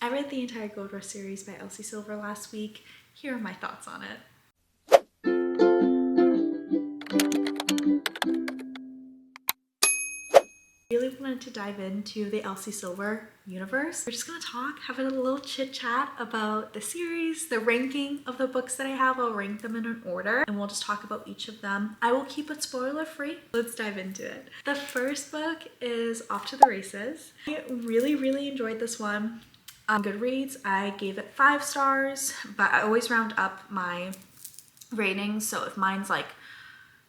I read the entire Gold Rush series by Elsie Silver last week. Here are my thoughts on it. Really wanted to dive into the Elsie Silver universe. We're just gonna talk, have a little chit chat about the series, the ranking of the books that I have. I'll rank them in an order and we'll just talk about each of them. I will keep it spoiler free. Let's dive into it. The first book is Off to the Races. I really enjoyed this one. On Goodreads, I gave it 5 stars, but I always round up my ratings. So if mine's like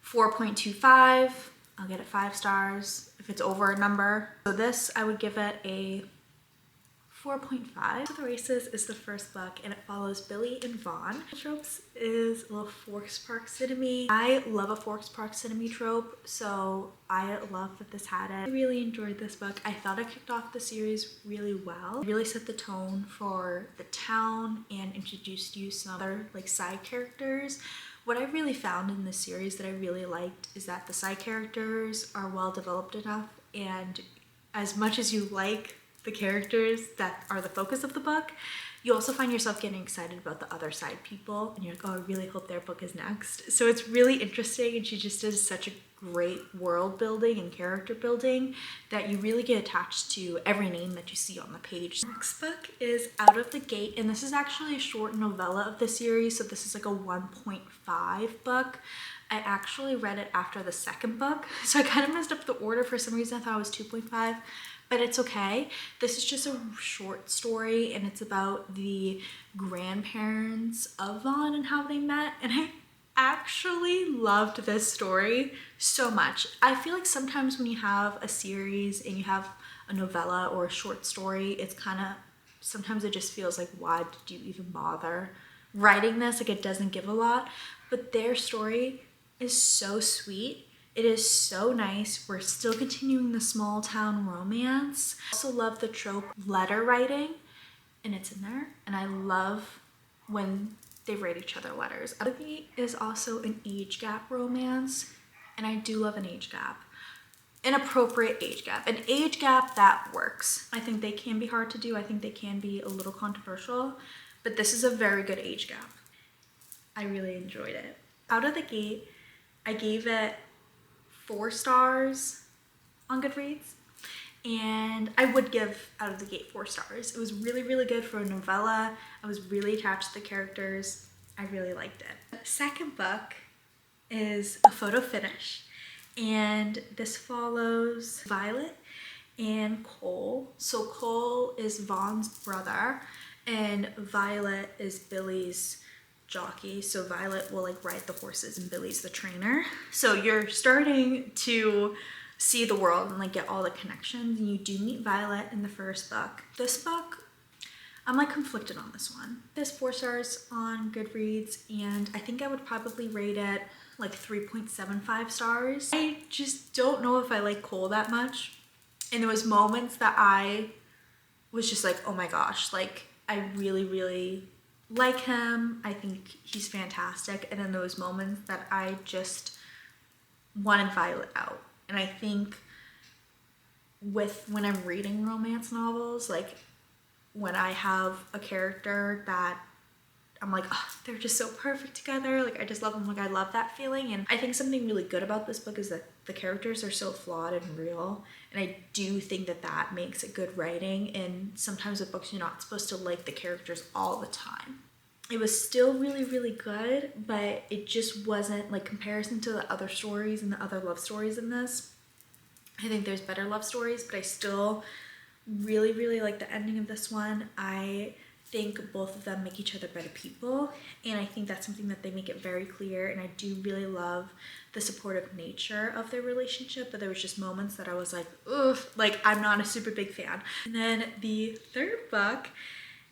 4.25, I'll get it 5 stars if it's over a number. So this, I would give it a 4.5. The Races is the first book and it follows Billy and Vaughn. The tropes is a little Forks Park City. I love a Forks Park City trope, so I love that this had it. I really enjoyed this book. I thought it kicked off the series really well. It really set the tone for the town and introduced you some other like side characters. What I really found in this series that I really liked is that the side characters are well developed enough, and as much as you like the characters that are the focus of the book, you also find yourself getting excited about the other side people and you're like, oh, I really hope their book is next. So it's really interesting, and she just does such a great world building and character building that you really get attached to every name that you see on the page. The next book is Out of the Gate, and this is actually a short novella of the series, so this is like a 1.5 book. I actually read it after the second book, so I kind of messed up the order. For some reason I thought it was 2.5, but it's okay. This is just a short story and it's about the grandparents of Vaughn and how they met, and I actually loved this story so much. I feel like sometimes when you have a series and you have a novella or a short story, it's kind of, sometimes it just feels like, why did you even bother writing this? Like, it doesn't give a lot, but their story is so sweet. It is so nice. We're still continuing the small town romance. I also love the trope letter writing, and it's in there. And I love when they write each other letters. Out of the Gate is also an age gap romance, and I do love an age gap. An appropriate age gap. An age gap that works. I think they can be hard to do. I think they can be a little controversial, but this is a very good age gap. I really enjoyed it. Out of the Gate, I gave it 4 stars on Goodreads, and I would give Out of the Gate 4 stars. It was really good for a novella. I was really attached to the characters. I really liked it. The second book is a photo finish, and this follows Violet and Cole. So Cole is Vaughn's brother and Violet is Billy's jockey. So Violet will like ride the horses and Billy's the trainer. So you're starting to see the world and like get all the connections, and you do meet Violet in the first book. This book, I'm like conflicted on this one. There's 4 stars on Goodreads, and I think I would probably rate it like 3.75 stars. I just don't know if I like Cole that much, and there was moments that I was just like, oh my gosh, like I really like him. I think he's fantastic. And then there was moments that I just wanted Violet out. And I think when I'm reading romance novels, like when I have a character that I'm like, oh, they're just so perfect together, like I just love them, like I love that feeling. And I think something really good about this book is that the characters are so flawed and real, and I do think that that makes it good writing. And sometimes with books, you're not supposed to like the characters all the time. It was still really good, but it just wasn't like, comparison to the other stories and the other love stories in this, I think there's better love stories, but I still really like the ending of this one. I think both of them make each other better people, and I think that's something that they make it very clear. And I do really love the supportive nature of their relationship, but there was just moments that I was like, ugh, like I'm not a super big fan. And then the third book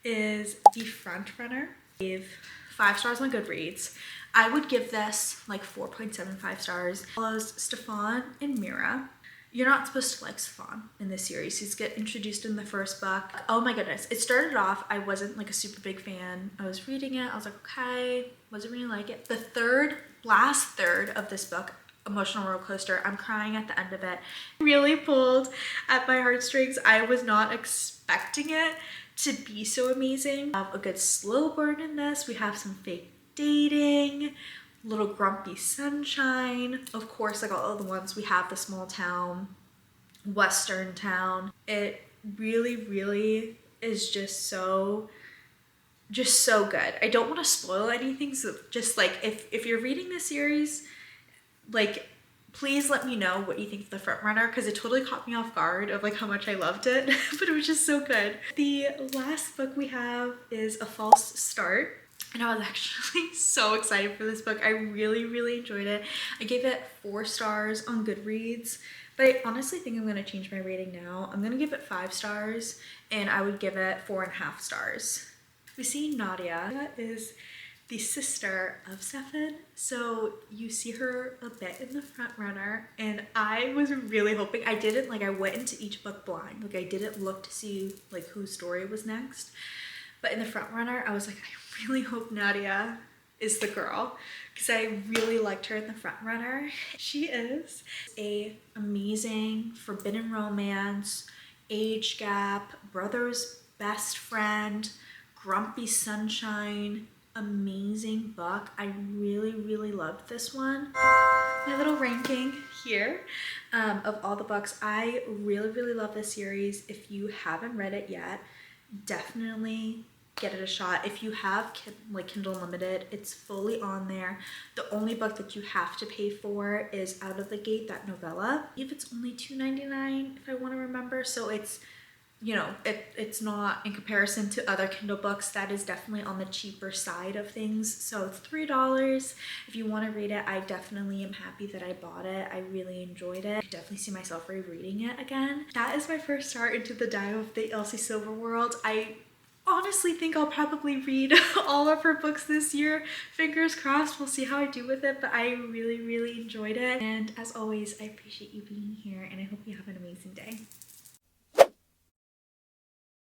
is The Front Runner. I gave 5 stars on Goodreads. I would give this like 4.75 stars. It follows Stefan and Mira. You're not supposed to like Stefan in this series. He's get introduced in the first book. Oh my goodness. It started off, I wasn't like a super big fan. I was reading it, I was like, okay, wasn't really like it. The last third of this book, emotional roller coaster, I'm crying at the end of it. Really pulled at my heartstrings. I was not expecting it to be so amazing. We have a good slow burn in this. We have some fake dating, little grumpy sunshine. Of course, like all of the ones, we have the small town, western town. It really, really is just so good. I don't want to spoil anything, so just like if you're reading this series, like please let me know what you think of the front runner, because it totally caught me off guard of like how much I loved it. But it was just so good. The last book we have is A False Start, and I was actually so excited for this book. I really, really enjoyed it. I gave it 4 stars on Goodreads, but I honestly think I'm going to change my rating now. I'm going to give it 5 stars, and I would give it 4.5 stars. We see Nadia. Nadia is the sister of Stefan, so you see her a bit in the front runner, and I was really hoping, I went into each book blind, like I didn't look to see like whose story was next, but in the front runner I was like, I really hope Nadia is the girl, because I really liked her in the front runner. She is a amazing forbidden romance, age gap, brother's best friend, grumpy sunshine, amazing book. I really, really loved this one. My little ranking here of all the books. I really, really love this series. If you haven't read it yet, definitely get it a shot. If you have like Kindle Unlimited, it's fully on there. The only book that you have to pay for is Out of the Gate, that novella. I believe it's only $2.99 if I want to remember, so it's, you know, it's not, in comparison to other Kindle books, that is definitely on the cheaper side of things. So it's $3. If you want to read it, I definitely am happy that I bought it. I really enjoyed it. I definitely see myself rereading it again. That is my first start into the dive of the Elsie Silver world. I honestly think I'll probably read all of her books this year. Fingers crossed, we'll see how I do with it, but I really, really enjoyed it. And as always, I appreciate you being here, and I hope you have an amazing day.